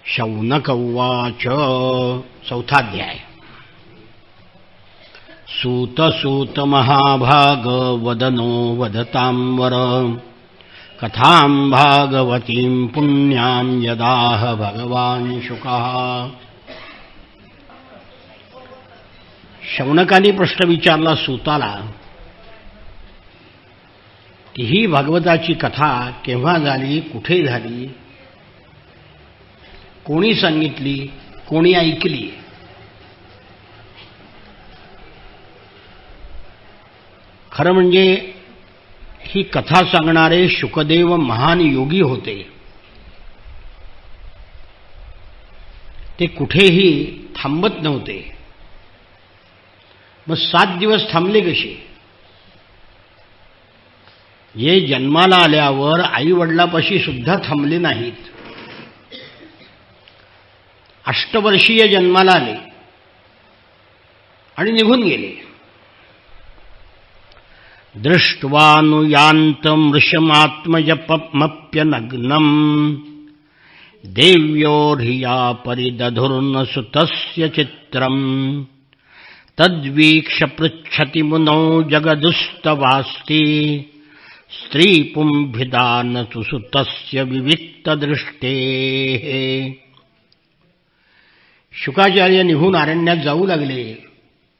शौनक उवाच. चौथा अध्याय. सूत सूत महाभाग वदनो वदतां वर कथां भागवतीं पुण्यां यदाह भगवान शुकः. शौनकाने प्रश्न विचारला सूताला की ही भागवताची कथा केव्हा झाली, कुठे झाली, कोणी सांगितली, कोणी ऐकली. खरं म्हणजे ही कथा सांगणारे शुकदेव महान योगी होते. ते कुठेही थांबत नव्हते. मग 7 दिवस थांबले कसे? जे जन्माला आल्यावर आई वडिलापाशी सुद्धा थांबले नाहीत. 8 वर्षीय जन्माला आले आणि निघून गेले. दृष्ट्वानुयान्तमृषमात्मजपमप्यनग्नं देव्योर्हिया परिदधुर्न सुतस्य चित्रं तद्वीक्ष पृच्छति मुनौ जगदुस्तवास्ति स्त्रीपुंभिदान सुतस्य विविक्तदृष्टेः. शुकाचार्य निघून अरण्यात जाऊ लागले.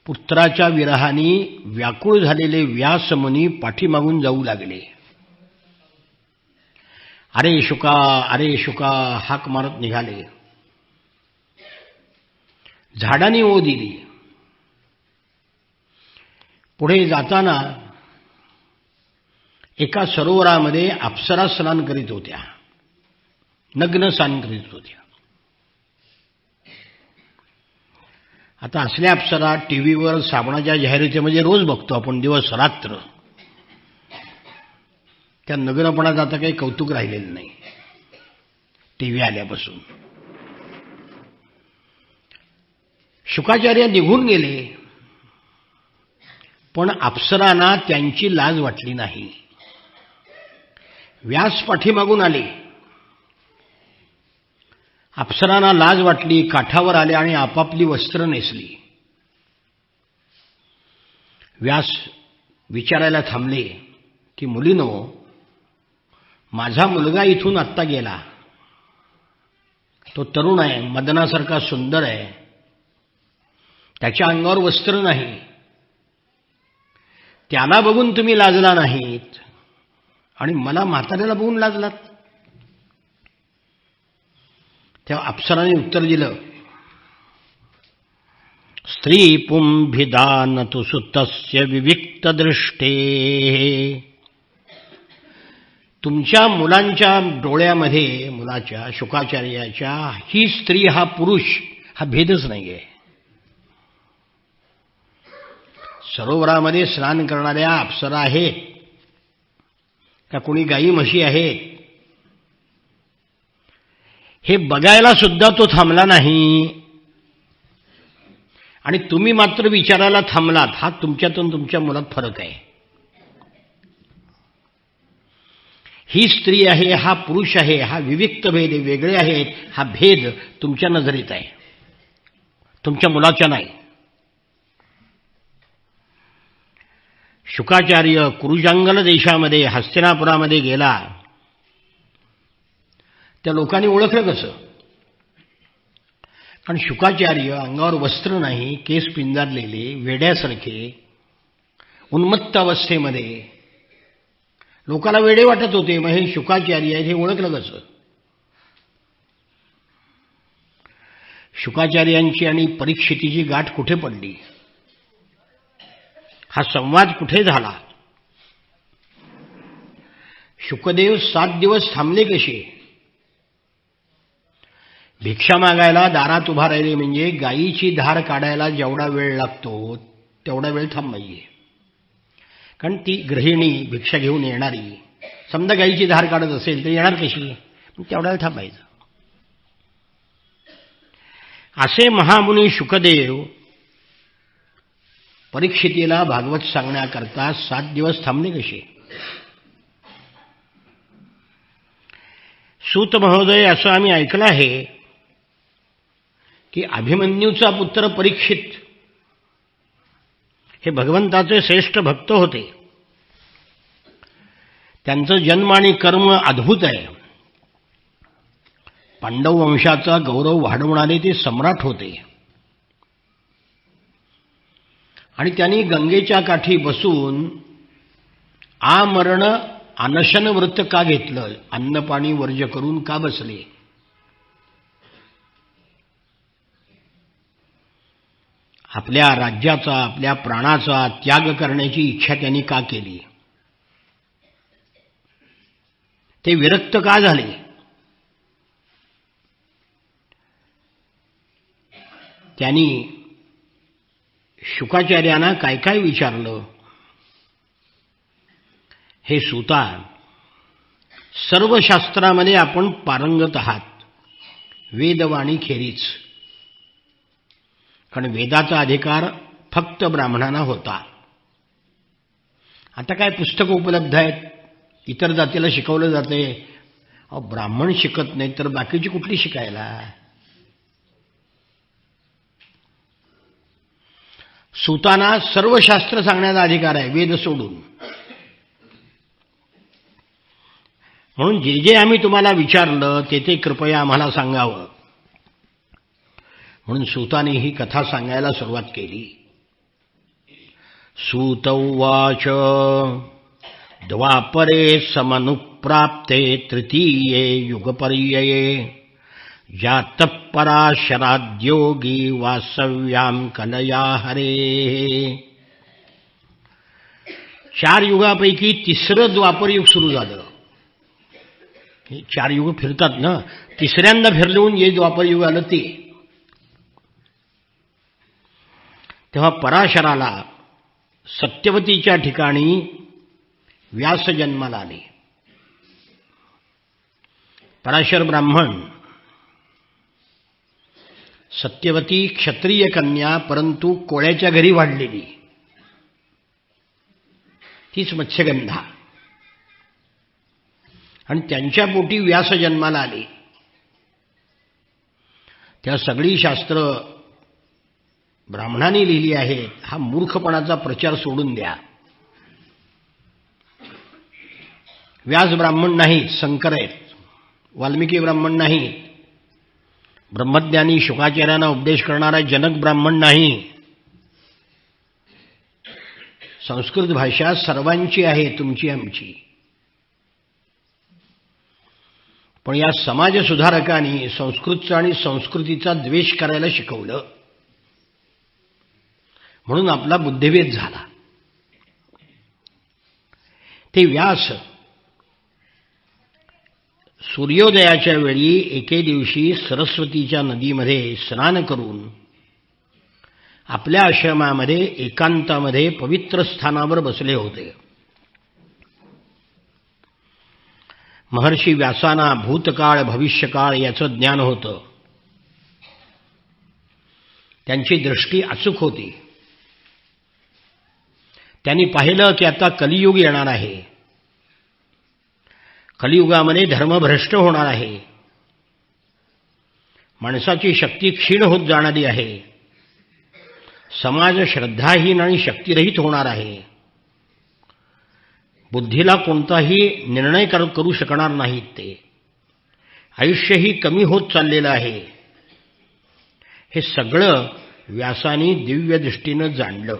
पुत्राच्या विरहाने व्याकुळ झालेले व्यासमुनी पाठीमागून जाऊ लागले. अरे शुका, अरे शुका हाक मारत निघाले. झाडांनी ओ दिली. पुढे जाताना एका सरोवरामध्ये अप्सरा स्नान करीत होत्या. नग्न स्नान करीत होत्या. आता असल्या अप्सरा टीव्हीवर साबणाच्या जाहिरातीमध्ये रोज बघतो आपण दिवस रात्र. त्या नग्नपणात आता काही कौतुक राहिलेलं नाही टीव्ही आल्यापासून. शुकाचार्य निघून गेले, पण अप्सरांना त्यांची लाज वाटली नाही. व्यास पाठीमागून आले. अप्सरांना लाज वाटली. काठावर आले आणि आपापली वस्त्र नेसली. व्यास विचारायला थांबले की मुलीनो, माझा मुलगा इथून आत्ता गेला. तो तरुण आहे, मदनासारखा सुंदर आहे. त्याच्या अंगावर वस्त्र नाही. त्याला बघून तुम्ही लाजला नाहीत आणि मला म्हाताऱ्याला बघून लाजलात. तेव्हा अप्सराने उत्तर दिलं, स्त्री पुंभिदान तु सुतस्य विविक्त दृष्टे. तुमच्या मुलांच्या डोळ्यामध्ये, मुलाच्या शुकाचार्याच्या, ही स्त्री हा पुरुष हा भेदच नाहीये. सरोवरामध्ये स्नान करणाऱ्या अप्सरा आहेत का कोणी गाई म्हशी आहेत हे बघायला सुद्धा तो थांबला नाही. आणि तुम्ही मात्र विचारायला थांबलात. हा तुमच्यातून तुमच्या मुलात फरक आहे. ही स्त्री आहे, हा पुरुष आहे, हा विविक्त भेद आहे, वेगळे आहेत, हा भेद तुमच्या नजरेत आहे, तुमच्या मुलाच्या नाही. शुकाचार्य कुरुजांगल देशामध्ये हस्तिनापुरामध्ये गेला. त्या लोकांनी ओळखलं कसं? कारण शुकाचार्य अंगावर वस्त्र नाही, केस पिंजारलेले, वेड्यासारखे, उन्मत्त अवस्थेमध्ये लोकांना वेडे वाटत होते. मग हे शुकाचार्य आहेत हे ओळखलं कसं? शुकाचार्यांची आणि परीक्षितीची गाठ कुठे पडली? हा संवाद कुठे झाला? शुकदेव 7 दिवस थांबले कसे? भिक्षा मागायला दारात उभा राहिले म्हणजे गायीची धार काढायला जेवढा वेळ लागतो तेवढा वेळ थांबायची. कारण ती गृहिणी भिक्षा घेऊन येणारी, समजा गायीची धार काढत असेल तर येणार कशी? तेवढा वेळ थांबायचं. असे महामुनी शुकदेव परीक्षितीला भागवत सांगण्याकरता 7 दिवस थांबले कसे? सूत महोदय, असं आम्ही ऐकलं आहे की अभिमन्यूचा पुत्र परीक्षित हे भगवंताचे श्रेष्ठ भक्त होते. त्यांचं जन्म आणि कर्म अद्भुत आहे. पांडव वंशाचा गौरव वाढवणारे ते सम्राट होते. आणि त्यांनी गंगेच्या काठी बसून आमरण अनशन व्रत का घेतलं? अन्न पाणी वर्ज्य करून का बसले? आपल्या राज्याचा, आपल्या प्राणाचा त्याग करण्याची इच्छा त्यांनी का केली? ते विरक्त का झाले? त्यांनी शुकाचार्यांना काय काय विचारलं? हे सूता, सर्व शास्त्रामध्ये आपण पारंगत आहात, वेदवाणी खेरीज. कारण वेदाचा अधिकार फक्त ब्राह्मणांना होता. आता काय पुस्तकं उपलब्ध आहेत, इतर जातीला शिकवलं जाते. ब्राह्मण शिकत नाही तर बाकीची कुठली शिकायला? सूतांना सर्व शास्त्र सांगण्याचा अधिकार आहे, वेद सोडून. म्हणून जे जे आम्ही तुम्हाला विचारलं ते ते कृपया आम्हाला सांगावं. म्हणून सूताने ही कथा सांगायला सुरुवात केली. सूत उवाच द्वापरे समनुप्राप्ते तृतीये युगपर्यये जातः पराशराद्योगी वासव्याम कलया हरे. 4 युगापैकी तिसरं द्वापर युग सुरू झालं. हे 4 युग फिरतात ना, तिसऱ्यांदा फिरलून जे द्वापर युग आलं ते. तेव्हा पराशराला सत्यवतीच्या ठिकाणी व्यास जन्माला आले. पराशर ब्राह्मण, सत्यवती क्षत्रिय कन्या, परंतु कोळ्याच्या घरी वाढलेली, तीच मत्स्यगंधा. आणि त्यांच्या पोटी व्यास जन्माला आले. त्या सगळी शास्त्र ब्राह्मणांनी लिहिली आहेत. हा मूर्खपणाचा प्रचार सोडून द्या. व्यास ब्राह्मण नाहीत, शंकर आहेत. वाल्मिकी ब्राह्मण नाहीत. ब्रह्मज्ञानी शुकाचार्यांना उपदेश करणारा जनक ब्राह्मण नाही. संस्कृत भाषा सर्वांची आहे, तुमची आमची. पण या समाज सुधारकांनी संस्कृतचा आणि संस्कृतीचा द्वेष करायला शिकवलं. म्हणून आपला बुद्धिभेद झाला. ते व्यास सूर्योदयाच्या वेळी एके दिवशी सरस्वतीच्या नदीमध्ये स्नान करून आपल्या आश्रमामध्ये एकांतामध्ये पवित्र स्थानावर बसले होते. महर्षी व्यासांना भूतकाळ भविष्यकाळ याचं ज्ञान होतं. त्यांची दृष्टी अचूक होती. त्यांनी पाहिलं की आता कलियुग येणार आहे. कलियुगामध्ये धर्मभ्रष्ट होणार आहे. माणसाची शक्ती क्षीण होत जाणारी आहे. समाज श्रद्धाहीन आणि शक्तिरहित होणार आहे. बुद्धीला कोणताही निर्णय करू शकणार नाहीत ते. आयुष्यही कमी होत चाललेलं आहे. हे सगळं व्यासांनी दिव्य दृष्टीनं जाणलं.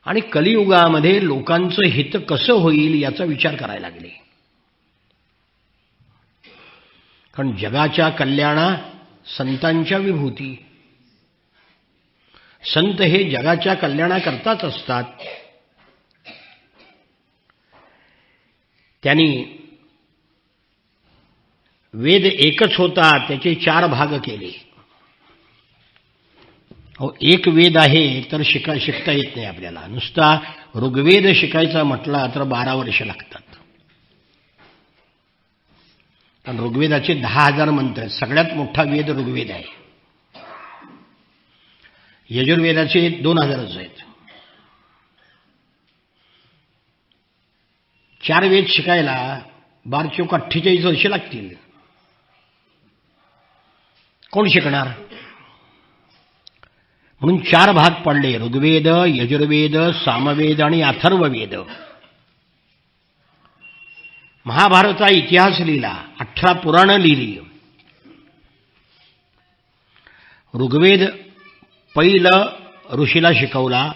आणि कलियुगामध्ये लोकांचं हित कसं होईल याचा विचार करायला लागले. कारण जगाच्या कल्याणा संतांच्या विभूती. संत हे जगाच्या कल्याणाकरताच असतात. त्यांनी वेद एकच होता, त्याचे 4 भाग केले. एक वेद आहे तर शिकता येत नाही आपल्याला. नुसता ऋग्वेद शिकायचा म्हटला तर 12 वर्ष लागतात. कारण ऋग्वेदाचे 10,000 मंत्र आहेत. सगळ्यात मोठा वेद ऋग्वेद आहे. यजुर्वेदाचे 2,000च आहेत. 4 वेद शिकायला 12 चौक 48 वर्ष लागतील. कोण शिकणार? म्हणून 4 भाग पडले: ऋग्वेद, यजुर्वेद, सामवेद आणि अथर्ववेद. महाभारता इतिहास लिहिला, 18 पुराणं लिहिली. ऋग्वेद पहिलं ऋषीला शिकवला,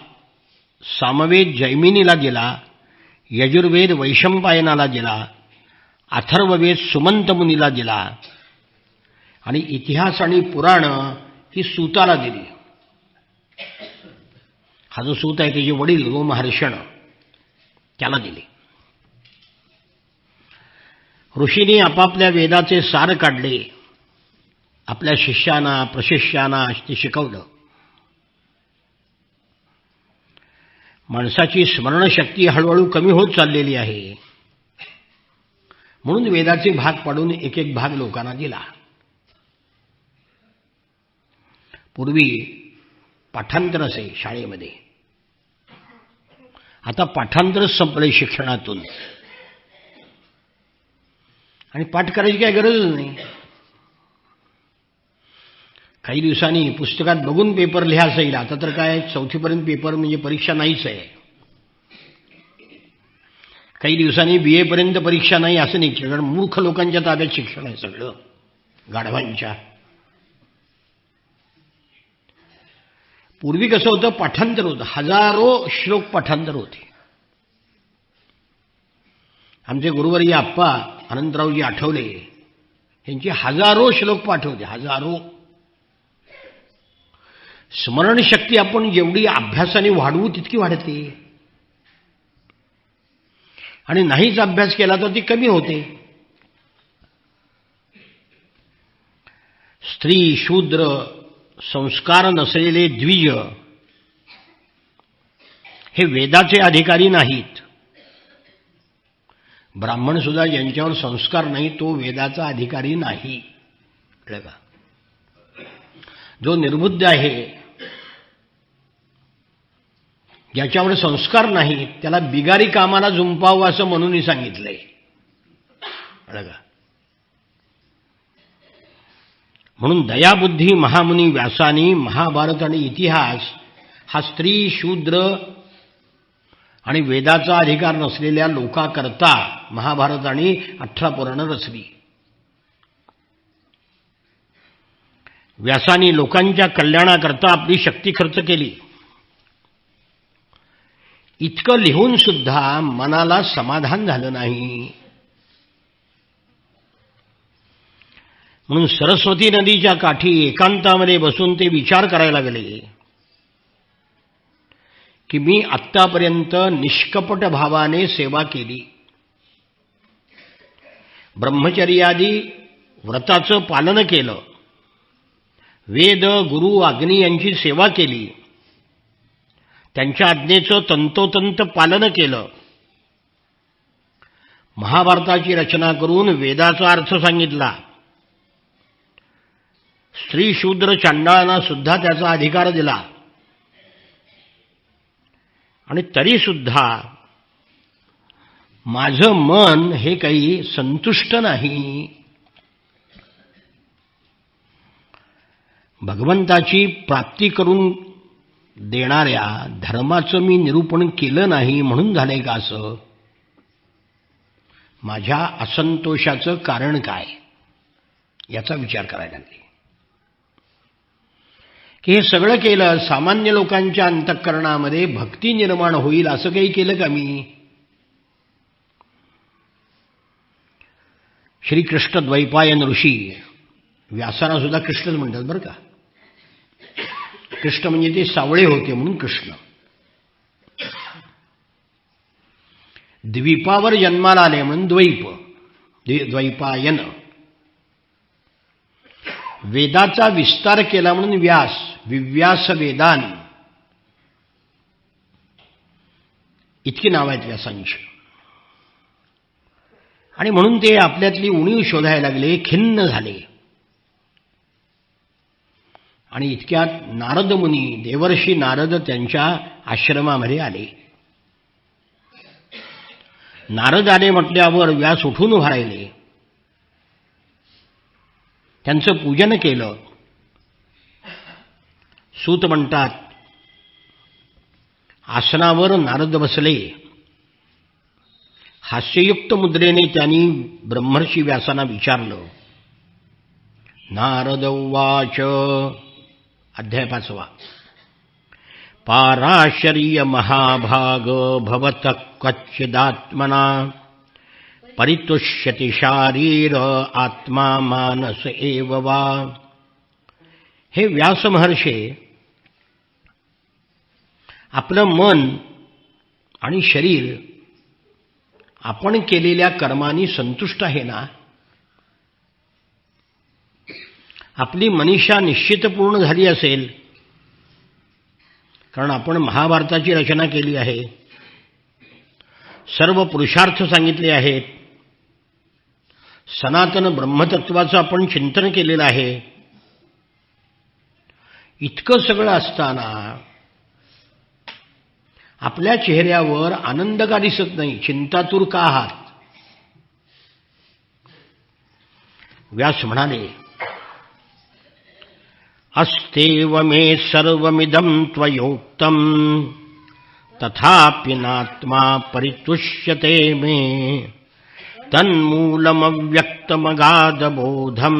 सामवेद जैमिनीला दिला, यजुर्वेद वैशंपायनाला दिला, अथर्ववेद सुमंत मुनीला दिला आणि इतिहास आणि पुराण ही सूताला दिली. हा जो सूत आहे त्याचे वडील रोमहर्षण त्याला दिले. ऋषींनी आपापल्या वेदाचे सार काढले, आपल्या शिष्यांना प्रशिष्यांना ते शिकवलं. माणसाची स्मरणशक्ती हळूहळू कमी होत चाललेली आहे, म्हणून वेदाचे भाग पाडून एक एक भाग लोकांना दिला. पूर्वी पाठांतर असे शाळेमध्ये, आता पाठांतरच संपले शिक्षणातून आणि पाठ करायची काही गरजच नाही. काही दिवसांनी पुस्तकात बघून पेपर लिहा येईल. आता तर काय 4थीपर्यंत पेपर म्हणजे परीक्षा नाहीच आहे. काही दिवसांनी BA पर्यंत परीक्षा नाही असं नाही, कारण मूर्ख लोकांच्या ताब्यात शिक्षण आहे सगळं, गाढवांच्या. पूर्वी कसं होतं, पाठांतर होतं, हजारो श्लोक पाठांतर होते. आमचे गुरुवर्य आप्पा अनंतरावजी आठवले यांचे हजारो श्लोक पाठ होते, हजारो. स्मरणशक्ती आपण जेवढी अभ्यासाने वाढवू तितकी वाढते आणि नाहीच अभ्यास केला तर ती कमी होते. स्त्री शूद्र संस्कार नसलेले द्विज हे वेदाचे अधिकारी नाहीत. ब्राह्मण सुद्धा ज्यांच्यावर संस्कार नाही तो वेदाचा अधिकारी नाही. कळलं का? जो निर्बुद्ध आहे, ज्याच्यावर संस्कार नाही, त्याला बिगारी कामाला जुंपावं असं म्हणूनही सांगितलंय. कळलं का? म्हणून दयाबुद्धी महामुनी व्यासानी महाभारत आणि इतिहास हा स्त्री शूद्र आणि वेदाचा अधिकार नसलेल्या लोकांकरता महाभारत आणि 18 पुराणं रचली. व्यासानी लोकांच्या कल्याणाकरता आपली शक्ती खर्च केली. इतकं लिहून सुद्धा मनाला समाधान झालं नाही. म्हणून सरस्वती नदीच्या काठी एकांतामध्ये बसून ते विचार करायला लागले की मी आत्तापर्यंत निष्कपट भावाने सेवा केली, ब्रह्मचर्यादी व्रताचं पालन केलं, वेद गुरु अग्नी यांची सेवा केली, त्यांच्या आज्ञेचं तंतोतंत पालन केलं, महाभारताची रचना करून वेदाचा अर्थ सांगितला, स्त्री शूद्र चांडाळांना सुद्धा त्याचा अधिकार दिला, आणि तरी सुद्धा माझं मन हे काही संतुष्ट नाही. भगवंताची प्राप्ती करून देणाऱ्या धर्माचं मी निरूपण केलं नाही म्हणून झालंय का असं? माझ्या असंतोषाचं कारण काय याचा विचार करायला लागले. की हे सगळं केलं, सामान्य लोकांच्या अंतःकरणामध्ये भक्ती निर्माण होईल असं काही केलं का मी? श्रीकृष्ण द्वैपायन ऋषी, व्यासाला सुद्धा कृष्णच म्हणतात बरं का. कृष्ण म्हणजे ते सावळे होते म्हणून कृष्ण. द्वीपावर जन्माला आले म्हणून द्वैपायन. वेदाचा विस्तार केला म्हणून व्यास, विव्यास वेदान, इतकी नाव आहेत व्यासांची. आणि म्हणून ते आपल्यातली उणीव शोधायला लागले, खिन्न झाले. आणि इतक्यात नारद मुनी, देवर्षी नारद त्यांच्या आश्रमामध्ये आले. नारद आले म्हटल्यावर व्यास उठून उभा राहिले, त्यांचं पूजन केलं, सूत म्हणतात, आसनावर नारद बसले. हास्ययुक्त मुद्रेने त्यांनी ब्रह्मर्षी व्यासांना विचारलं. नारद उवाच. अध्याय 5. पाराशर्य महाभाग भवतः क्वचिदात्मना परितुष्यति शारीर आत्मा मानस एव वा. हे व्यास महर्षे, आपलं मन आणि शरीर आपण केलेल्या कर्मांनी संतुष्ट आहे ना? आपली मनीषा निश्चित पूर्ण झाली असेल, कारण आपण महाभारताची रचना केली आहे, सर्व पुरुषार्थ सांगितले आहेत, सनातन ब्रह्मतत्वाचं आपण चिंतन केलेलं आहे. इतकं सगळं असताना आपल्या चेहऱ्यावर आनंद का दिसत नाही? चिंतातूर का आहात? व्यास म्हणाले, अस्तेव मे सर्वमिदं त्वयोक्तं तथापि नात्मा परितुष्यते मे तन्मूलमव्यक्तमगाधबोधं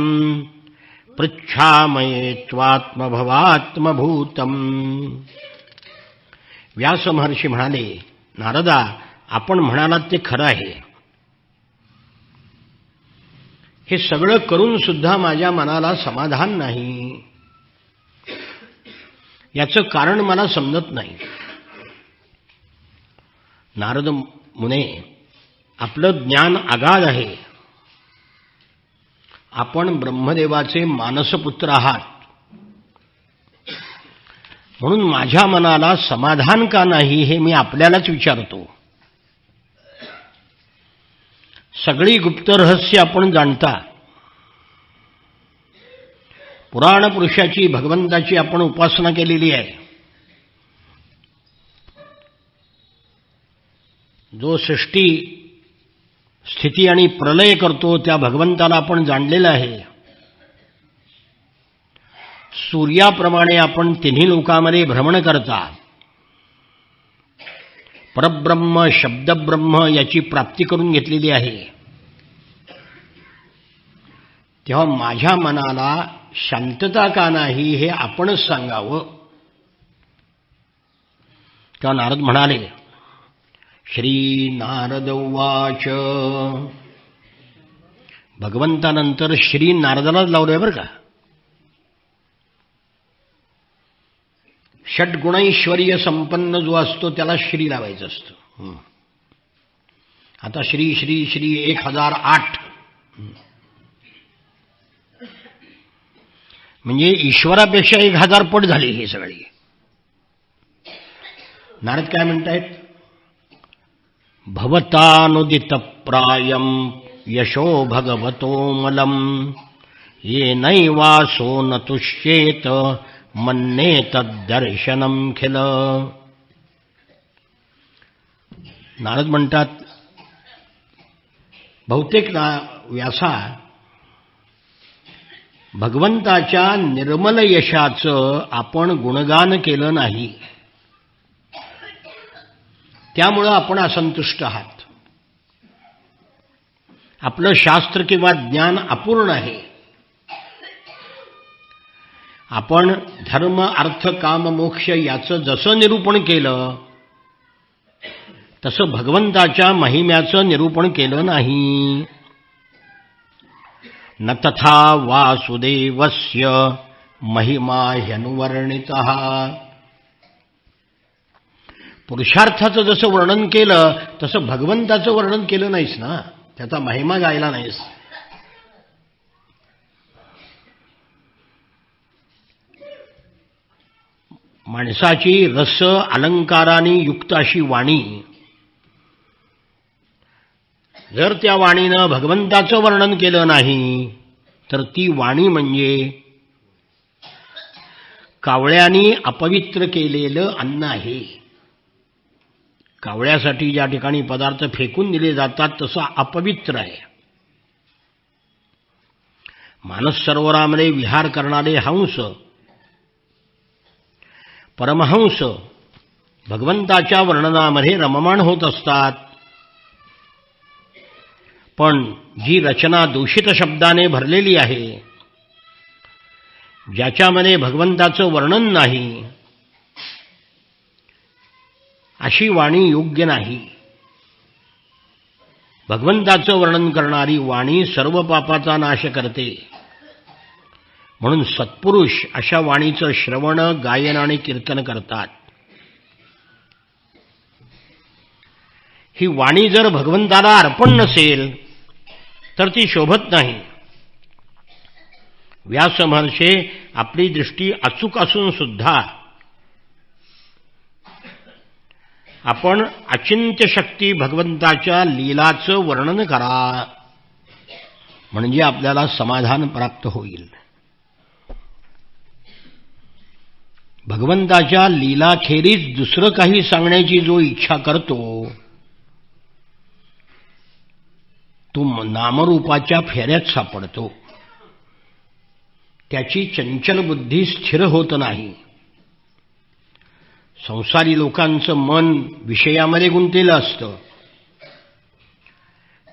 पृच्छामये त्वात्मभवात्मभूतम्. व्यास महर्षी म्हणाले, नारदा, आपण म्हणालात ते खरं आहे. हे सगळं करून सुद्धा माझ्या मनाला समाधान नाही. याचं कारण मला समजत नाही. नारद मुने, आपलं ज्ञान अगाध आहे. आपण ब्रह्मदेवाचे मानसपुत्र आहात. म्हणून माझ्या मनाला समाधान का नाही हे मी आपल्यालाच विचारतो. सगळी गुप्त रहस्य आपण जाणता. पुराण पुरुषाची, भगवंताची आपण उपासना केलेली आहे. जो सृष्टी स्थिती आणि प्रलय करतो त्या भगवंताला आपण जाणलेलं आहे. सूर्याप्रमाणे आपण तिन्ही लोकांमध्ये भ्रमण करता. परब्रह्म, शब्दब्रह्म याची प्राप्ती करून घेतलेली आहे. तेव्हा माझ्या मनाला शांतता का नाही हे आपणच सांगावं. तेव्हा नारद म्हणाले, श्री नारद उवाच. भगवंतानंतर श्री नारदालाच लावलंय बरं का. षड्गुणैश्वर्य संपन्न जो असतो त्याला श्री लावायचं असतं. आता श्री श्री श्री 1008 म्हणजे ईश्वरापेक्षा 1000 पट झाले हे सगळे. नारद काय म्हणतायत? भवतानुदित प्रायम यशो भगवतो मलम येनैवासो न तुष्येत मन्ये तद्दर्शनम खिल. नारद म्हणतात, बहुतेक व्यासा, भगवंताच्या निर्मल यशाचं आपण गुणगान केलं नाही, त्यामुळं आपण असंतुष्ट आहात. आपलं शास्त्र किंवा ज्ञान अपूर्ण आहे. आपण धर्म, अर्थ, काम, मोक्ष याचं जसं निरूपण केलं तसं भगवंताच्या महिम्याचं निरूपण केलं नाही. न तथा वासुदेवस्य महिमा ह्यनुवर्णितः. पुरुषार्थाचं जसं वर्णन केलं तसं भगवंताचं वर्णन केलं नाहीस ना, त्याचा महिमा गायला नाहीस. माणसाची रस अलंकाराने युक्त अशी वाणी, जर त्या वाणीनं भगवंताचं वर्णन केलं नाही तर ती वाणी म्हणजे कावळ्यांनी अपवित्र केलेलं अन्न आहे. कावळ्यासाठी ज्या ठिकाणी पदार्थ फेकून दिले जातात तसं अपवित्र आहे. मानस सरोवरामध्ये विहार करणारे हंस परमहंस भगवंताच्या वर्णनामध्ये रममाण होत असतात, पण जी रचना दूषित शब्दाने भरलेली आहे, ज्याच्यामध्ये भगवंताचं वर्णन नाही, अशी वाणी योग्य नाही. भगवंताचं वर्णन करणारी वाणी सर्व पापाचा नाश करते. म्हणून सत्पुरुष अशा वाणीचं श्रवण, गायन आणि कीर्तन करतात. ही वाणी जर भगवंताला अर्पण नसेल तर ती शोभत नाही. व्यास महर्षे आपली दृष्टी अचूक असून सुद्धा आपण अचिंत्य शक्ती भगवंताच्या लीलाचं वर्णन करा, म्हणजे आपल्याला समाधान प्राप्त होईल. भगवंताच्या लीलाखेरीज दुसरं काही सांगण्याची जो इच्छा करतो, तो नामरूपाच्या फेऱ्यात सापडतो. त्याची चंचल बुद्धी स्थिर होत नाही. संसारी लोकांचं मन विषयामध्ये गुंतलेलं असतं.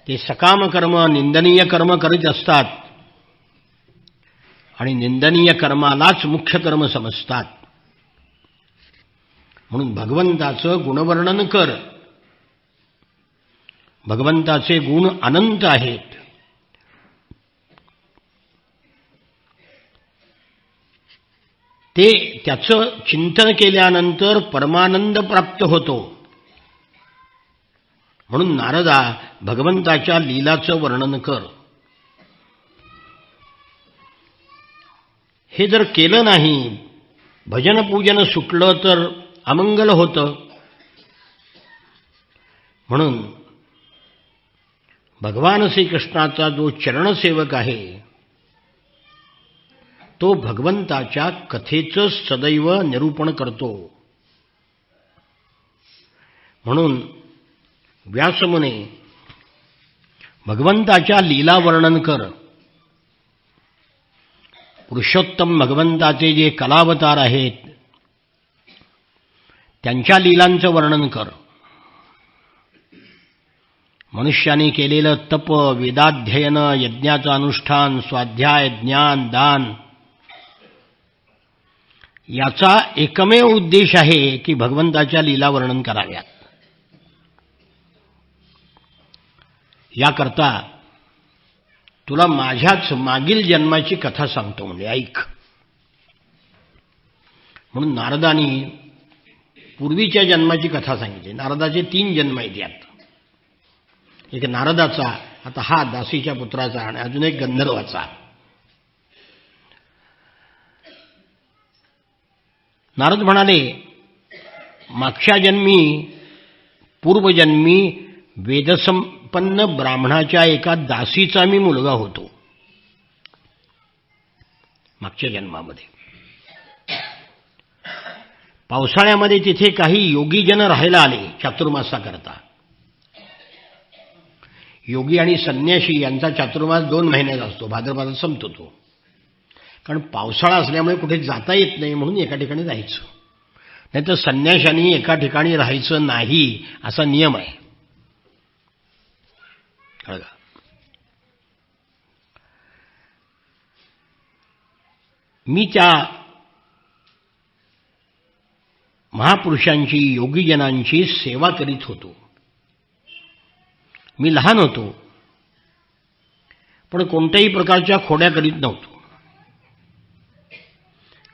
ते सकाम कर्म, निंदनीय कर्म करीत असतात आणि निंदनीय कर्मालाच मुख्य कर्म समजतात. म्हणून भगवंताचं गुणवर्णन कर. भगवंताचे गुण अनंत आहेत. त्याचं चिंतन केल्यानंतर परमानंद प्राप्त होतो. म्हणून नारदा, भगवंताच्या लीलाचं वर्णन कर. हे जर केलं नाही, भजन पूजन सुटलं तर अमंगल होतं. म्हणून भगवान श्रीकृष्णाचा जो चरणसेवक आहे, तो भगवंताच्या कथेचं सदैव निरूपण करतो. म्हणून व्यासमुने भगवंताच्या लीला वर्णन कर. पुरुषोत्तम भगवंताचे जे कलावतार आहेत, त्यांच्या लीलांचं वर्णन कर. मनुष्याने केलेलं तप, वेदाध्ययन, यज्ञाचं अनुष्ठान, स्वाध्याय, ज्ञान, दान, याचा एकमेव उद्देश आहे की भगवंताच्या लीला वर्णन कराव्यात. याकरता तुला माझ्याच मागील जन्माची कथा सांगतो, म्हणजे ऐक. म्हणून नारदानी पूर्वीच्या जन्माची कथा सांगितली. नारदाचे 3 जन्म आहेत यात. एक नारदाचा, आता हा दासीच्या पुत्राचा, आणि अजून एक गंधर्वाचा. नारद म्हणाले, मागच्या जन्मी, पूर्वजन्मी वेदसंपन्न ब्राह्मणाच्या एका दासीचा मी मुलगा होतो. मागच्या जन्मामध्ये पावसाळ्यामध्ये तिथे काही योगीजन राहायला आले चातुर्मासाकरता. योगी आणि संन्यासी यांचा चातुर्मास 2 महिन्याचा असतो, भाद्रपदात संपतो तो. कारण पावसाळा असल्यामुळे कुठे जाता येत नाही, म्हणून एका ठिकाणी राहायचं. नाही तर संन्याशांनी एका ठिकाणी राहायचं नाही असा नियम आहे. मी त्या महापुरुषांची, योगीजनांची सेवा करीत होतो. मी लहान होतो, पण कोणत्याही प्रकारच्या खोड्या करीत नव्हतो.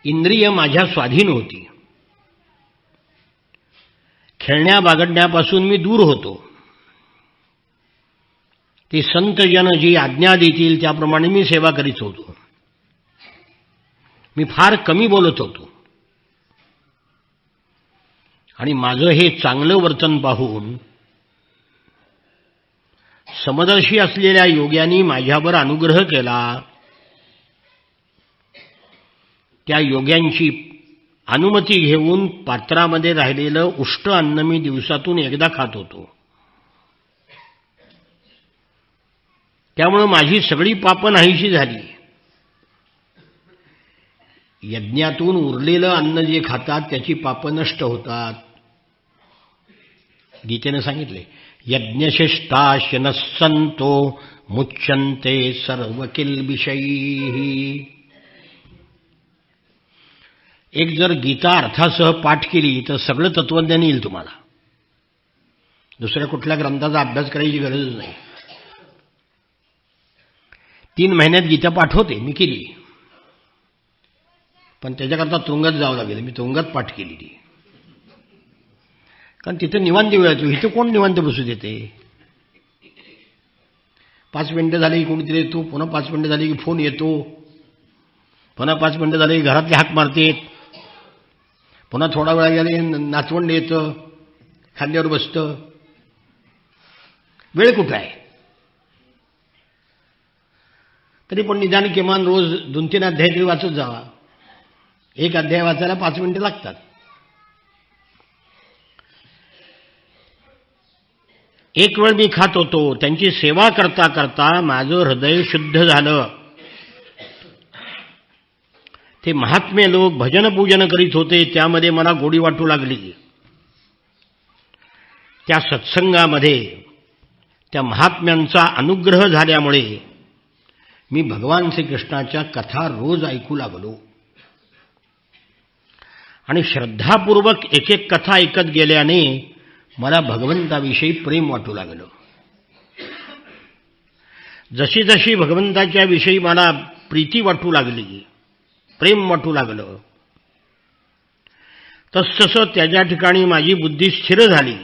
इंद्रिय माझ्या स्वाधीन होती. खेळण्या बागडण्यापासून मी दूर होतो. ते संतजन जी आज्ञा देतील त्याप्रमाणे मी सेवा करीत होतो. मी फार कमी बोलत होतो. आणि माझं हे चांगलं वर्तन पाहून समदर्शी असलेल्या योग्यांनी माझ्यावर अनुग्रह केला. त्या योग्यांची अनुमती घेऊन पात्रामध्ये राहिलेलं उष्ट अन्न मी दिवसातून एकदा खात होतो. त्यामुळे माझी सगळी पापं नाहीशी झाली. यज्ञातून उरलेलं अन्न जे खातात त्याची पापं नष्ट होतात. गीतेनं सांगितले, यज्ञशिष्टाशनः संतो मुच्यन्ते सर्व किल्बिषैः. एक जर गीता अर्थासह पाठ केली तर सगळं तत्वज्ञान येईल तुम्हाला. दुसऱ्या कुठल्या ग्रंथाचा अभ्यास करायची गरज नाही. 3 महिन्यात गीता पाठ होते, मी केली, पण त्याच्याकरता तुरुंगात जावं लागेल. मी तुरुंगात पाठ केली ती, कारण तिथं निवांत वेळ येतो. इथं कोण निवांत बसू देते? 5 मिनिटं झाली की कोणीतरी येतो, पुन्हा 5 मिनिटं झाली की फोन येतो, पुन्हा 5 मिनिटं झाली की घरातले हाक मारतेत, पुन्हा थोडा वेळा गेले नाचवंड येतं, खांद्यावर बसतं. वेळ कुठं आहे? तरी पण निदान किमान रोज 2-3 अध्याय तरी वाचत जावा. एक अध्याय वाचायला 5 मिनिटं लागतात. एक वेळ मी खात होतो, त्यांची सेवा करता करता माझं हृदय शुद्ध झालं. ते महात्मे लोक भजन पूजन करीत होते, त्यामध्ये मला गोडी वाटू लागली. त्या सत्संगामध्ये त्या महात्म्यांचा अनुग्रह झाल्यामुळे मी भगवान श्रीकृष्णाच्या कथा रोज ऐकू लागलो आणि श्रद्धापूर्वक एक एक कथा ऐकत गेल्याने मला भगवंताविषयी प्रेम वाटू लागलं. जशी जशी भगवंताच्या विषयी मला प्रीती वाटू लागली, प्रेम वाटू लागलं, तसतसं त्याच्या ठिकाणी माझी बुद्धी स्थिर झाली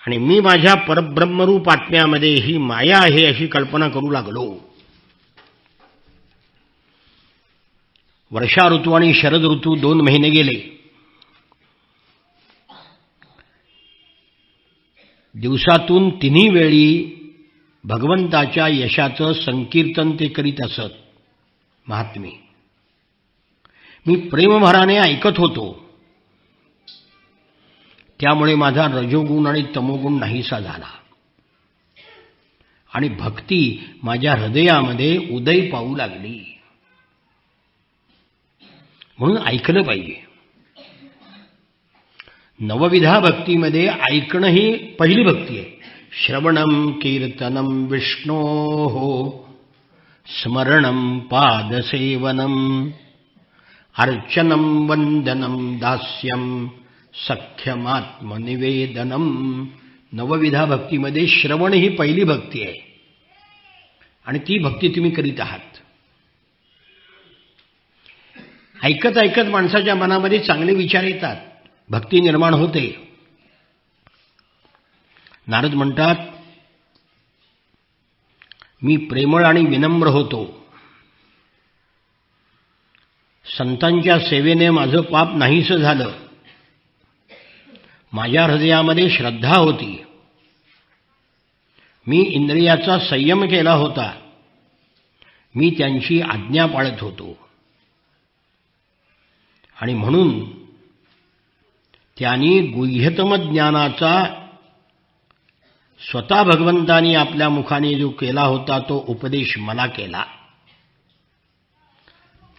आणि मी माझ्या परब्रह्मरूप आत्म्यामध्ये ही माया आहे अशी कल्पना करू लागलो. वर्षा ऋतू आणि शरद ऋतू 2 महिने गेले. दिवसातून 3 वेळी भगवंताच्या यशाचं संकीर्तन ते करीत असत महात्मे. मी प्रेमभराने ऐकत होतो, त्यामुळे माझा रजोगुण आणि तमोगुण नाहीसा झाला आणि भक्ती माझ्या हृदयामध्ये उदय पावू लागली. म्हणून ऐकलं पाहिजे. नवविधा भक्तीमध्ये ऐकणं ही पहिली भक्ती आहे. श्रवणं कीर्तनं विष्णोः स्मरणं पादसेवनं अर्चनं वंदनं दास्यं सख्यमात्मनिवेदनम. नवविधा भक्तीमध्ये श्रवण ही पहिली भक्ती आहे आणि ती भक्ती तुम्ही करीत आहात. ऐकत ऐकत माणसाच्या मनामध्ये चांगले विचार येतात, भक्ती निर्माण होते. नारद म्हणतात, मी प्रेमळ आणि विनम्र होतो. संतांच्या सेवेने माझं पाप नाहीसं झालं. माझ्या हृदयामध्ये श्रद्धा होती. मी इंद्रियाचा संयम केला होता. मी त्यांची आज्ञा पाळत होतो आणि म्हणून त्यांनी गुह्यतम ज्ञानाचा स्वतः भगवंतानी आपल्या मुखाने जो केला होता तो उपदेश मला केला.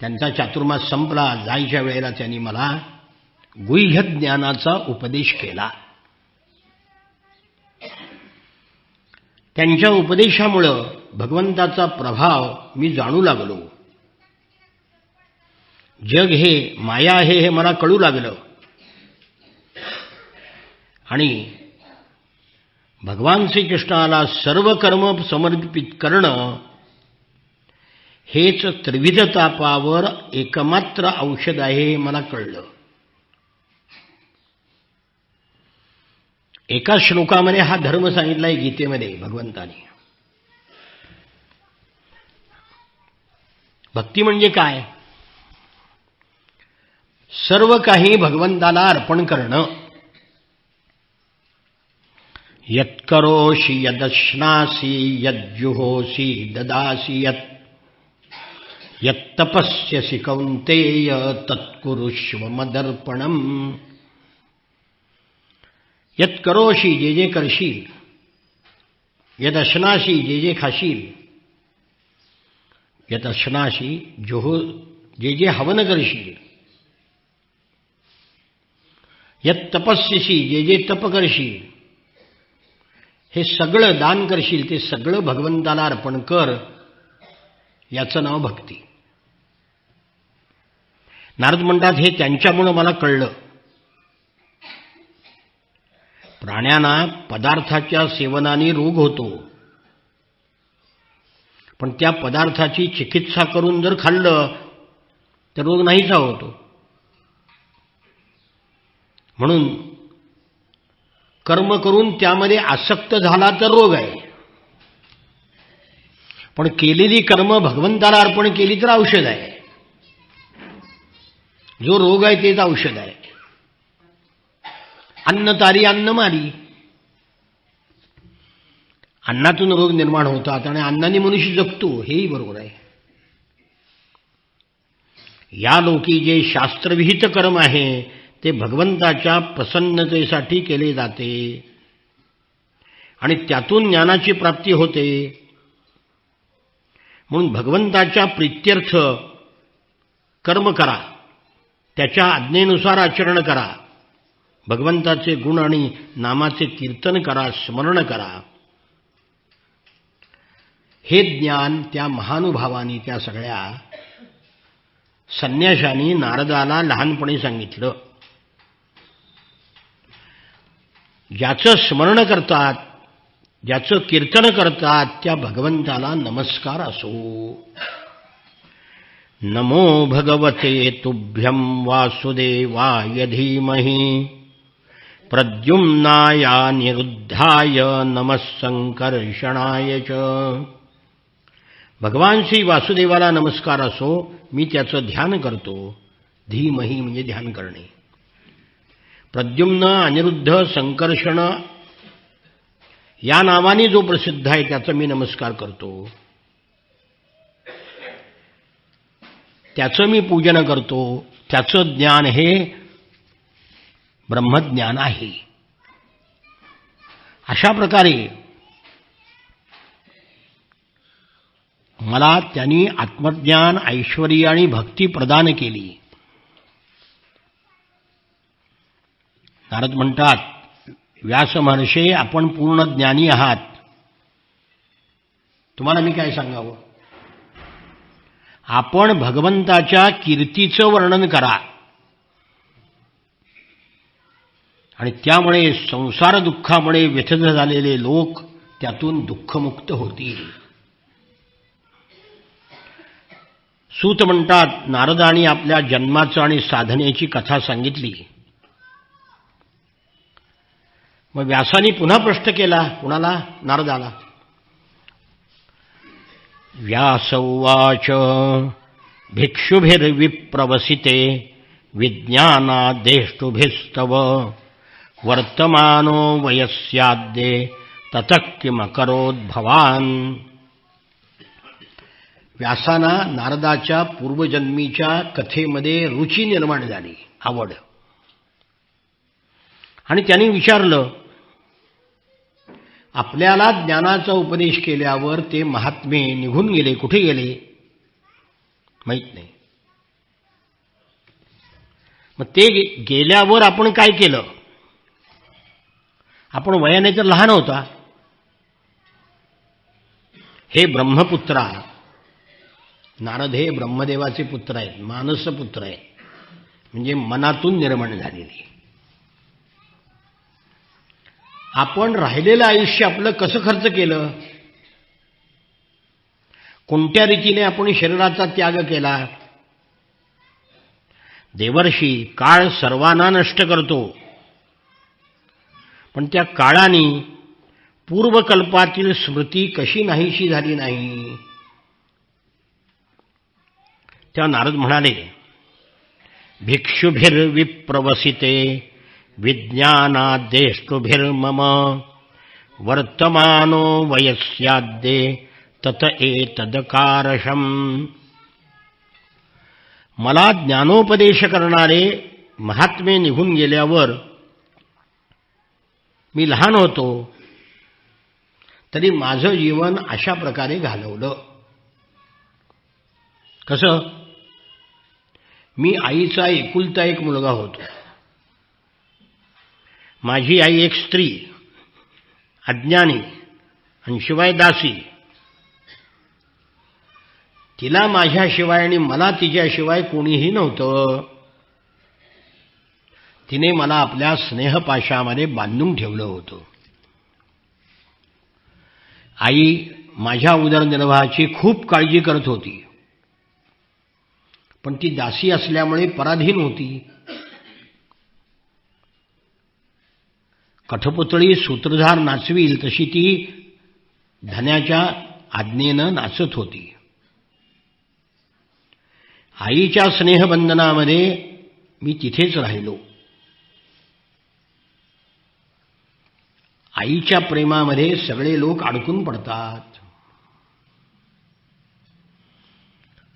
त्यांचा चातुर्मास संपला, जायच्या वेळेला त्यांनी मला गुह्य ज्ञानाचा उपदेश केला. त्यांच्या उपदेशामुळं भगवंताचा प्रभाव मी जाणू लागलो. जग हे माया आहे हे मला कळू लागलं आणि भगवान श्रीकृष्णाला सर्व कर्म समर्पित करणं हेच त्रिविध तापावर एकमात्र औषध आहे हे मला कळलं. एका श्लोकामध्ये हा धर्म सांगितलाय गीतेमध्ये भगवंताने. भक्ती म्हणजे काय? सर्व काही भगवंताला अर्पण करणं. यत्करोषि यदश्नासि यज्जुहोषि ददासि यत् यत्तपस्यसि कौन्तेय तत्कुरुष्व मदर्पणम्. यत्करोषि जे जे करशील, यदश्नासी जे जे खाशील, यत अशनाशी जोहो जे जे हवन करशील, यत तपस्यशी जे जे तप करशील, हे सगळं दान करशील ते सगळं भगवंताला अर्पण कर. याचं नाव भक्ती. नारद म्हणतात हे त्यांच्यामुळं मला कळलं. प्राण्यांना पदार्थाच्या सेवनाने रोग होतो, पण त्या पदार्थाची चिकित्सा करून जर खाल्लं तर रोग नाहीसा होतो. म्हणून कर्म करून त्यामध्ये आसक्त झाला तर रोग आहे, पण केलेली कर्म भगवंताला अर्पण केली तर औषध आहे. जो रोग आहे तेच औषध आहे. अन्न तारी अन्न मारी. अन्नातून रोग निर्माण होतात आणि अन्नाने मनुष्य जगतो, हेही बरोबर आहे. या लोकी जे शास्त्रविहित कर्म आहे ते भगवंताच्या प्रसन्नतेसाठी केले जाते आणि त्यातून ज्ञानाची प्राप्ती होते. म्हणून भगवंताच्या प्रीत्यर्थ कर्म करा, त्याच्या आज्ञेनुसार आचरण करा, भगवंताचे गुण आणि नामाचे कीर्तन करा, स्मरण करा. हे ज्ञान त्या महानुभावानी, त्या सगळ्या संन्याशांनी नारदाला लहानपणी सांगितलं. ज्याचं स्मरण करतात, ज्याचं कीर्तन करतात त्या भगवंताला नमस्कार असो. नमो भगवते तुभ्यं वासुदेवाय धीमहि प्रद्युम्नाय निरुद्धाय नमः संकर्षणाय च. भगवान श्री वासुदेवाला नमस्कार असो, मी त्याचं ध्यान करतो. धीमहि म्हणजे ध्यान करणे. प्रद्युम्न, अनिरुद्ध, संकर्षण या नावाने जो प्रसिद्ध आहे त्याचा मी नमस्कार करतो, त्याचं मी पूजन करतो. त्याचं ज्ञान हे ब्रह्मज्ञान आहे. अशा प्रकारे मला त्यांनी आत्मज्ञान, ऐश्वर्य आणि भक्ती प्रदान केली. नारद म्हणतात, व्यास महर्षे आपण पूर्ण ज्ञानी आहात, तुम्हाला मी काय सांगावं. आपण भगवंताच्या कीर्तीचं वर्णन करा आणि त्यामुळे संसार दुःखामुळे व्यथित झालेले लोक त्यातून दुःखमुक्त होतील. सूत म्हणतात, नारदांनी आपल्या जन्माचं आणि साधनेची कथा सांगितली. मग व्यासाने पुन्हा प्रश्न केला, कुणाला? नारदाला. व्यास उवाच भिक्षुभिर्विप्रवसिते विज्ञानादेष्टुभिस्तव वर्तमानो वयस्याद्ये ततः किमकरोत् भवान्. व्यासांना नारदाच्या पूर्वजन्मीच्या कथेमध्ये रुची निर्माण झाली, आवड. आणि त्यांनी विचारलं, आपल्याला ज्ञानाचा उपदेश केल्यावर ते महात्मे निघून गेले, कुठे गेले माहित नाही. मग ते गेल्यावर आपण काय केलं? आपण वयाने तर लहान होता. हे ब्रह्मपुत्रा, नारद हे ब्रह्मदेवाचे पुत्र आहेत, मानस पुत्र आहेत, म्हणजे मनातून निर्माण झालेले. आपण राहिलेलं आयुष्य आपलं कसं खर्च केलं? कोणत्या रीतीने आपण शरीराचा त्याग केला? देवर्षी काळ सर्वांना नष्ट करतो, पण त्या काळाने पूर्वकल्पातील स्मृती कशी नाहीशी झाली नाही. तेव्हा नारद म्हणाले, भिक्षुभिर्विप्रवसिते विज्ञानादेष्टुभिर्मम वर्तमानो वयस्याद्ये तत एतदकारशम. मला ज्ञानोपदेश करणारे महात्मे निघून गेल्यावर मी लहान होतो, तरी माझं जीवन अशा प्रकारे घालवलं. कसं? मी आईचा एकुलता एक मुलगा होतो. माझी आई एक स्त्री, अज्ञानी आणि शिवाय दासी. तिला माझ्याशिवाय आणि मला तिच्याशिवाय कोणीही नव्हतं. तिने मला आपल्या स्नेहपाशामध्ये बांधून ठेवलं होतं. आई माझ्या उदरनिर्वाहाची खूप काळजी करत होती, पण ती दासी असल्यामुळे पराधीन होती. कठपुतळी सूत्रधार नाचवील तशी ती धन्याच्या आज्ञेनं नाचत होती. आईच्या स्नेहबंधनामध्ये मी तिथेच राहिलो. आईच्या प्रेमामध्ये सगळे लोक अडकून पडतात.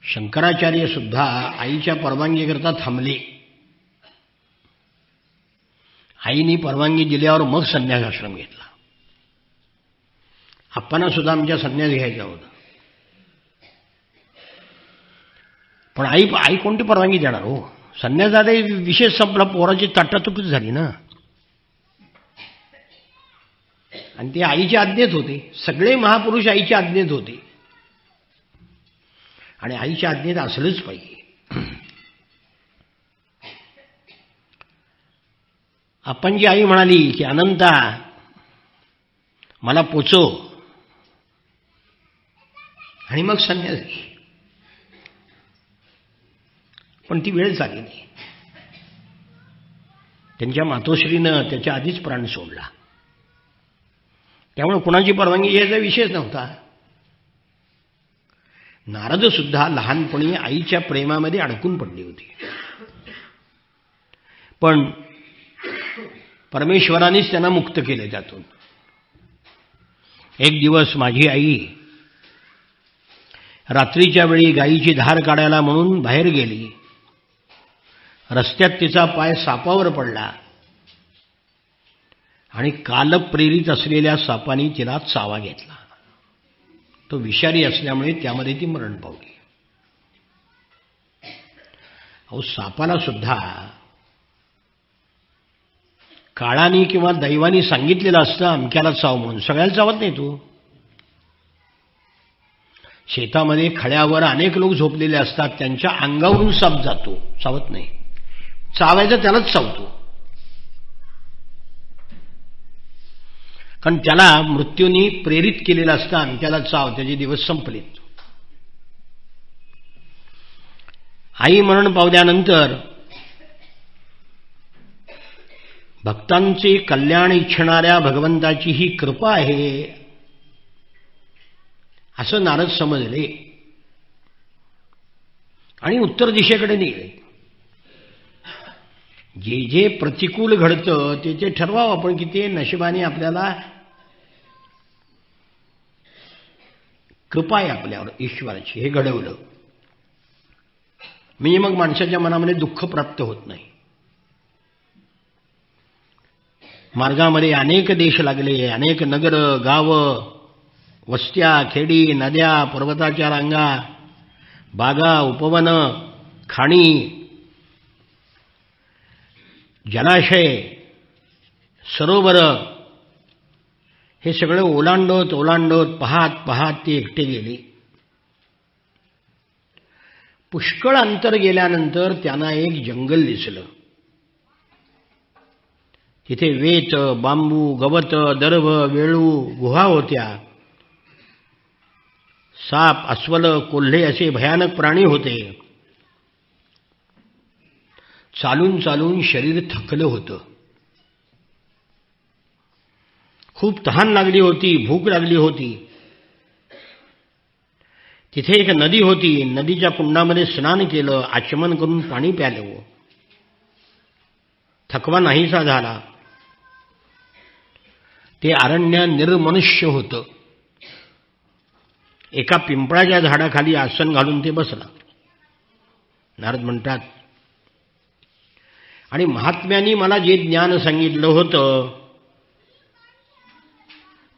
शंकराचार्य सुद्धा आईच्या परवानगीकरता थांबले. आईने परवानगी दिल्यावर मग संन्यास आश्रम घेतला. आप्पांना सुद्धा आमच्या संन्यास घ्यायचा होता, पण आई कोणती परवानगी देणार हो? संन्यास झाला विशेष संपला, पोराची ताटातुटीच झाली ना. आणि ते आईच्या आज्ञेत होते. सगळे महापुरुष आईच्या आज्ञेत होते आणि आईच्या आज्ञेत असलंच पाहिजे. आपण जी आई म्हणाली की अनंता मला पोचव आणि मग संन्यास घे, पण ती वेळ झाली नाही. त्यांच्या मातोश्रीनं त्याच्या आधीच प्राण सोडला. त्यामुळे कुणाची परवानगी घ्यायचा विषयच नव्हता. नारद सुद्धा लहानपणी आईच्या प्रेमामध्ये अडकून पडली होती, पण परमेश्वरानेच त्यांना मुक्त केले त्यातून. एक दिवस माझी आई रात्रीच्या वेळी गायीची धार काढायला म्हणून बाहेर गेली. रस्त्यात तिचा पाय सापावर पडला आणि कालप्रेरित असलेल्या सापाने तिला चावा घेतला. तो विषारी असल्यामुळे त्यामध्ये ती मरण पावली. अहो, सापाला सुद्धा काळाने किंवा दैवानी सांगितलेलं असतं अमक्याला चाव म्हणून. सगळ्याला चावत नाही तो. शेतामध्ये खड्यावर अनेक लोक झोपलेले असतात, त्यांच्या अंगावरून साप जातो, चावत नाही. चावायचं त्यालाच चावतो, कारण त्याला मृत्यूने प्रेरित केलेलं असतं आणि त्याला चाव, त्याचे दिवस संपलेत. आई मरण पावल्यानंतर भक्तांचे कल्याण इच्छणाऱ्या भगवंताची ही कृपा आहे असं नारद समजले आणि उत्तर दिशेकडे निघाले. जे जे प्रतिकूल घडतं ते ठरवावं आपण की ते नशिबाने आपल्याला कृपा आहे आपल्यावर ईश्वराची, हे घडवलं म्हणजे मग माणसाच्या मनामध्ये दुःख प्राप्त होत नाही. मार्गामध्ये अनेक देश लागले, अनेक नगर गाव, वस्त्या, खेडी, नद्या, पर्वताच्या रांगा, बागा, उपवन, खाणी, जलाशय, सरोवर, हे सगळं ओलांडत ओलांडत पाहत पाहत ते एकटे गेले. पुष्कळ अंतर गेल्यानंतर त्यांना एक जंगल दिसलं. तिथे वेत, बांबू, गवत, दर्भ, वेळू, गुहा होत्या. साप, अस्वल, कोल्हे असे भयानक प्राणी होते. चालून चालून शरीर थकलं होतं. खूप तहान लागली होती, भूक लागली होती. तिथे एक नदी होती. नदीच्या कुंडामध्ये स्नान केलं, आचमन करून पाणी प्यालं. थकवा नाहीसा झाला. ते अरण्य निर्मनुष्य होतं. एका पिंपळाच्या झाडाखाली आसन घालून ते बसला. नारद म्हणतात, आणि महात्म्यांनी मला जे ज्ञान सांगितलं होतं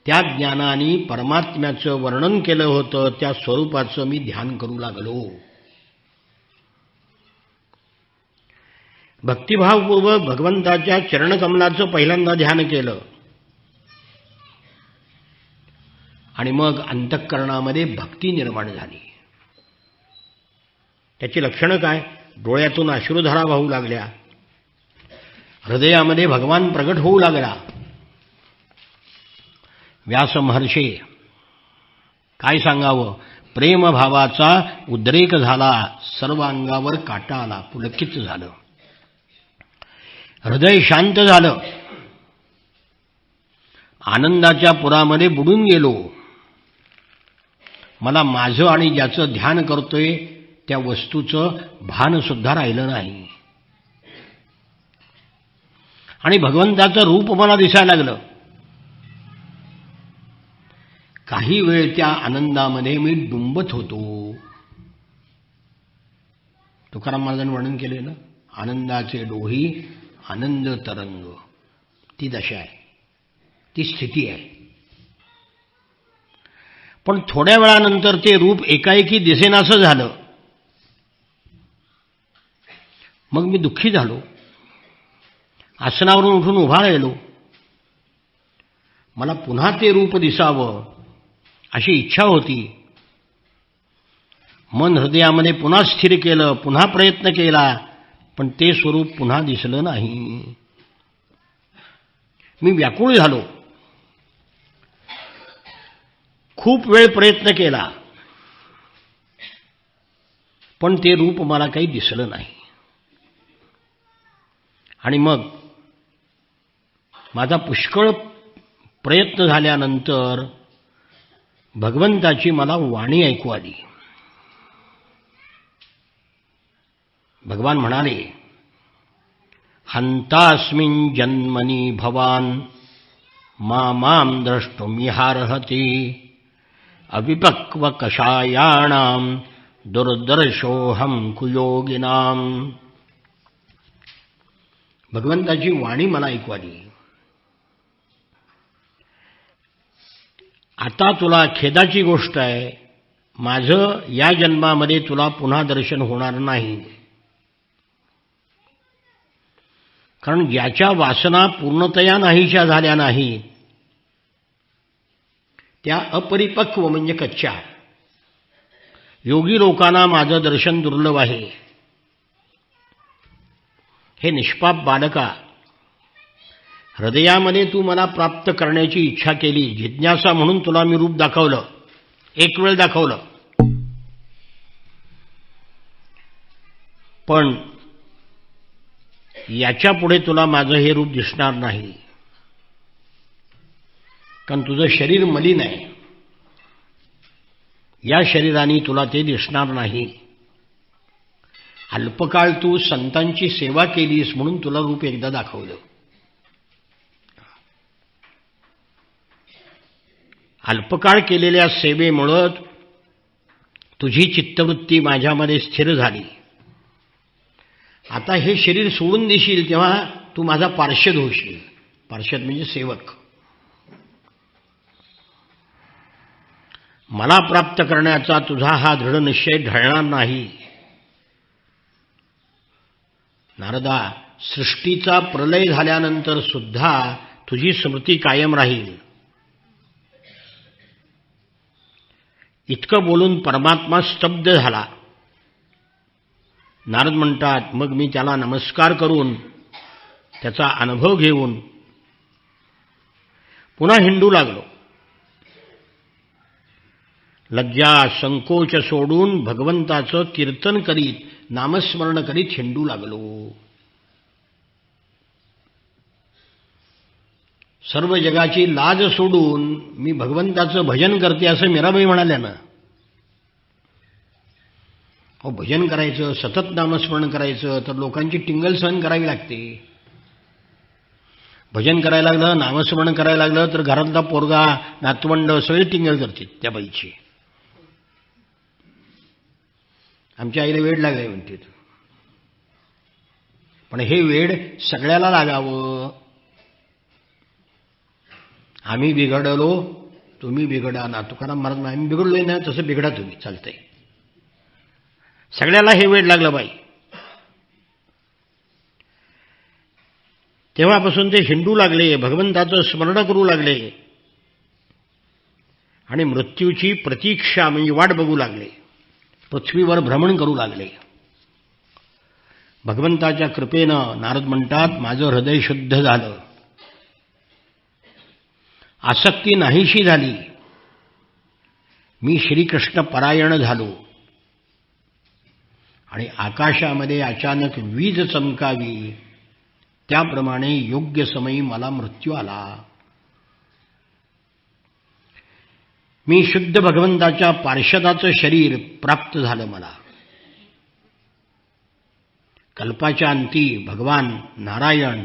त्या ज्ञानाने परमात्म्याचं वर्णन केलं होतं, त्या स्वरूपाचं मी ध्यान करू लागलो. भक्तिभावपूर्वक भगवंताच्या चरणकमलाचं पहिल्यांदा ध्यान केलं आणि मग अंतःकरणामध्ये भक्ती निर्माण झाली. त्याची लक्षणं काय? डोळ्यातून अश्रुधारा वाहू लागल्या, हृदयामध्ये भगवान प्रगट होऊ लागला. व्यास महर्षी काय सांगावं, प्रेमभावाचा उद्रेक झाला, सर्व अंगावर काटा आला, पुलकित झालं, हृदय शांत झालं, आनंदाच्या पुरामध्ये बुडून गेलो. मला माझं आणि ज्याचं ध्यान करतोय त्या वस्तूचं भान सुद्धा राहिलं नाही आणि भगवंताचं रूप मला दिसायला लागलं. काही वेळ त्या आनंदामध्ये मी डुंबत होतो. तुकाराम महाराजांनी वर्णन केलेलं आनंदाचे डोही आनंद तरंग, ती दशा आहे, ती स्थिती आहे. पण थोड्या वेळानंतर ते रूप एकाएकी दिसेनासं झालं. मग मी दुःखी झालो, आसनावरून उठून उभा राहिलो. मला पुन्हा ते रूप दिसावं अशी इच्छा होती. मन हृदयामध्ये पुन्हा स्थिर केलं, पुन्हा प्रयत्न केला, पण ते स्वरूप पुन्हा दिसलं नाही. मी व्याकुळ झालो. खूप वेळ प्रयत्न केला, पण ते रूप मला काही दिसलं नाही. आणि मग माझा पुष्कळ प्रयत्न झाल्यानंतर भगवंताची मला वाणी ऐकू आली. भगवान म्हणाले, हंतास्मिन् जन्मनि भवान मां द्रष्टुमिहार्हति अविपक्व कषायाणां दुर्दर्शोऽहं कुयोगिनां. भगवंताची वाणी मला ऐकू आली. आता तुला खेदाची गोष्ट आहे, माझं या जन्मामध्ये तुला पुन्हा दर्शन होणार नाही. कारण ज्याच्या वासना पूर्णतया नाहीशा झाल्या नाहीत, त्या अपरिपक्व म्हणजे कच्च्या योगी लोकांना माझं दर्शन दुर्लभ आहे. हे निष्पाप बालका, हृदयामध्ये तू मला प्राप्त करण्याची इच्छा केली, जिज्ञासा म्हणून तुला मी रूप दाखवलं, एक वेळ दाखवलं, पण याच्या पुढे तुला माझं हे रूप दिसणार नाही. कारण तुझं शरीर मलिन आहे, या शरीराने तुला ते दिसणार नाही. अल्पकाळ तू संतांची सेवा केलीस म्हणून तुला रूप एकदा दाखवलं. अल्पकाळ केलेल्या सेवेमुळं तुझी चित्तवृत्ती माझ्यामध्ये स्थिर झाली. आता हे शरीर सोडून देशील तेव्हा तू माझा पार्षद होशील. पार्षद म्हणजे सेवक. मला प्राप्त करण्याचा तुझा हा दृढ निश्चय ढळणार नाही. नारदा, सृष्टीचा प्रलय झाल्यानंतर सुद्धा तुझी स्मृती कायम राहील. इतकं बोलून परमात्मा स्तब्ध झाला. नारद म्हणतात, मग मी त्याला नमस्कार करून त्याचा अनुभव घेऊन पुन्हा हिंडू लागलो. लज्जा संकोच सोडून भगवंताचं कीर्तन करीत, नामस्मरण करीत हिंडू लागलो. सर्व जगाची लाज सोडून मी भगवंताचं भजन करते असं मीराबाई म्हणाल्या ना. अहो, भजन करायचं, सतत नामस्मरण करायचं तर लोकांची टिंगल सहन करावी लागते. भजन करायला लागलं, नामस्मरण करायला लागलं तर घरातला पोरगा, नातवंड सगळे टिंगल करतील त्या बाईची. आमच्या आईला वेड लागलाय म्हणते. पण हे वेड सगळ्याला लागावं. आम्ही बिघडलो, तुम्ही बिघडा ना. तुकाराम महाराज, आम्ही बिघडलोय ना, तसं बिघडा तुम्ही, चालतंय. सगळ्याला हे वेड लागलं बाई. तेव्हापासून ते हिंडू लागले, भगवंताचं स्मरण करू लागले आणि मृत्यूची प्रतीक्षा म्हणजे वाट बघू लागले, पृथ्वीवर भ्रमण करू लागले. भगवंताच्या कृपेनं नारद म्हणतात, माझं हृदय शुद्ध झालं, आसक्ती नाहीशी झाली, मी श्रीकृष्ण परायण झालो. आणि आकाशामध्ये अचानक वीज चमकावी त्याप्रमाणे योग्य समयी मला मृत्यू आला. मी शुद्ध भगवंताच्या पार्षदाचं शरीर प्राप्त झालं मला. कल्पाच्या अंती भगवान नारायण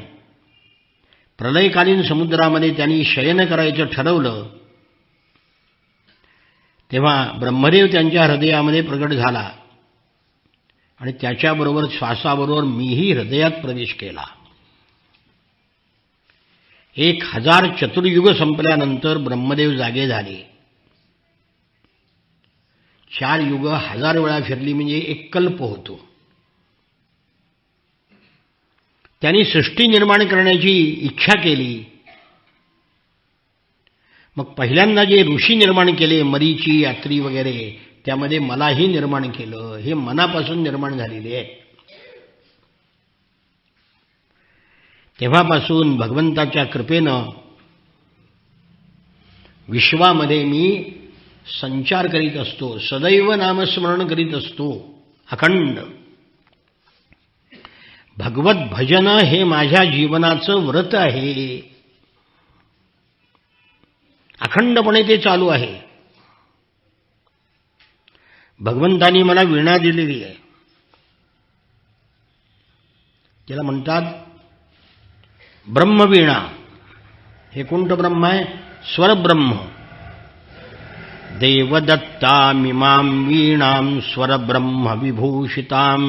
प्रलयकालीन समुद्रामध्ये त्यांनी शयन करायचं ठरवलं, तेव्हा ब्रह्मदेव त्यांच्या हृदयामध्ये प्रगट झाला आणि त्याच्याबरोबर श्वासाबरोबर मीही हृदयात प्रवेश केला. 1000 चतुर्युग संपल्यानंतर ब्रह्मदेव जागे झाले. 4 युग 1000 वेळा फिरली म्हणजे एक कल्प होतो. त्यांनी सृष्टी निर्माण करण्याची इच्छा केली. मग पहिल्यांदा जे ऋषी निर्माण केले, मरीची, अत्री वगैरे, त्यामध्ये मलाही निर्माण केलं. हे मनापासून निर्माण झालेले आहे. तेव्हापासून भगवंताच्या कृपेनं विश्वामध्ये मी संचार करीत असतो, सदैव नामस्मरण करीत असतो अखंड. भगवत भजन हे माझ्या जीवनाचं व्रत आहे. अखंडपणे ते चालू आहे. भगवंतानी मला वीणा दिलेली आहे. त्याला म्हणतात ब्रह्मवीणा. हे कोणतं ब्रह्म आहे? स्वरब्रह्म. देवदत्तामिमां वीणां स्वरब्रह्म विभूषितां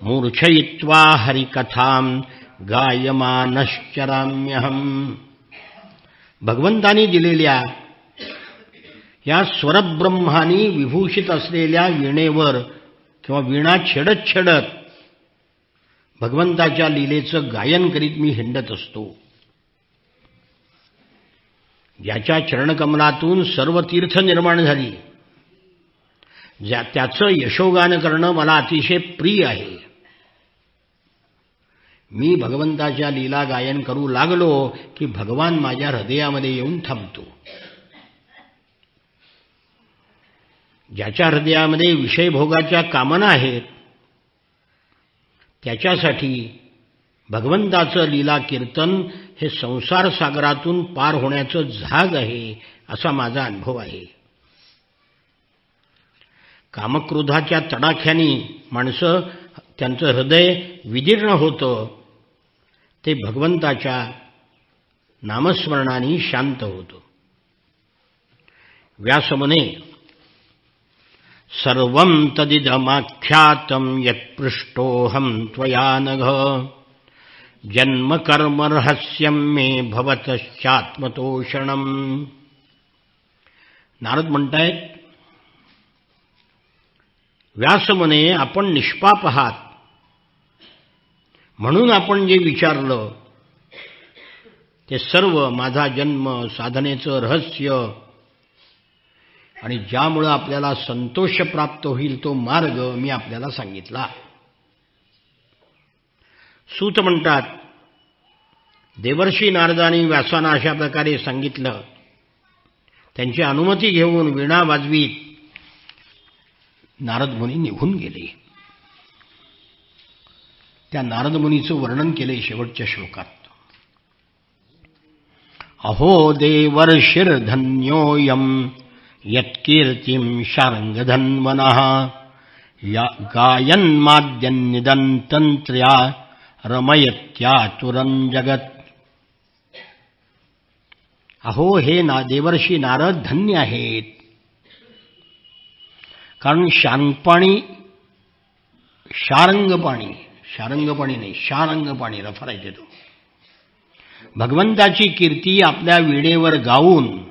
मूर्छयित्वा हरिकथां गायमानश्चराम्यहं. भगवंतानी दिलेल्या या स्वरब्रह्मानी विभूषित असलेल्या वीणेवर किंवा वीणा छेडत छेडत भगवंताच्या लीलेचं गायन करीत मी हिंडत असतो. ज्याच्या चरणकमलातून सर्व तीर्थ निर्माण झाली, त्याचं यशोगान करणं मला अतिशय प्रिय आहे. मी भगवंताच्या लीला गायन करू लागलो की भगवान माझ्या हृदयामध्ये येऊन थांबतो. ज्याच्या हृदयामध्ये विषयभोगाच्या कामना आहेत, त्याच्यासाठी भगवंताचं लीला कीर्तन हे संसार सागरातून पार होण्याचं झाग आहे, असा माझा अनुभव आहे. कामक्रोधाच्या तडाख्याने माणसं त्यांचं हृदय विदीर्ण होतं, ते भगवंताच्या नामस्मरणाने शांत होतं. व्यास म्हणे, सर्वं तदिदमाख्यातं यत्पृष्टोऽहं त्वया नघ जन्म कर्म रहस्यं मे भवतश्चात्मतोषणम्. नारद म्हणतायत, व्यास म्हणे, आपण निष्पाप आहात म्हणून आपण जे विचारलं ते सर्व माझा जन्म, साधनेचं रहस्य आणि ज्यामुळे आपल्याला संतोष प्राप्त होईल तो मार्ग मी आपल्याला सांगितला. सूत म्हणतात, देवर्षी नारदांनी व्यासांना अशा प्रकारे सांगितलं. त्यांची अनुमती घेऊन वीणा वाजवीत नारद मुनी निघून गेले. त्या नारद मुनीचं वर्णन केले शेवटच्या श्लोकात. अहो देवर्षिर्धन्योऽयं यत्कीर्तिं शार्ङ्गधन्वनः गायन्माद्यन्निदन्तन्त्र्या रमयत्यातुरं जगत्. अहो हे देवर्षी नारद धन्य आहेत, कारण शारंगपाणी नाही, शारंगपाणी रफरायचे तो भगवंताची कीर्ती आपल्या वीणेवर गाऊन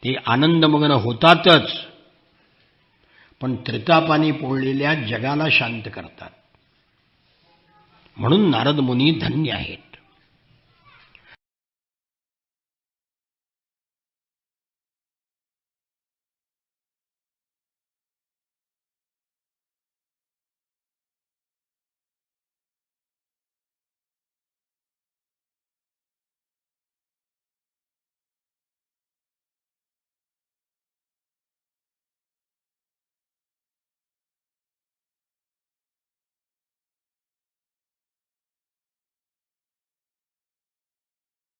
ते आनंदमग्न होतातच, पण त्रितापानी पोळलेल्या जगाला शांत करतात. म्हणून नारद मुनी धन्य आहेत.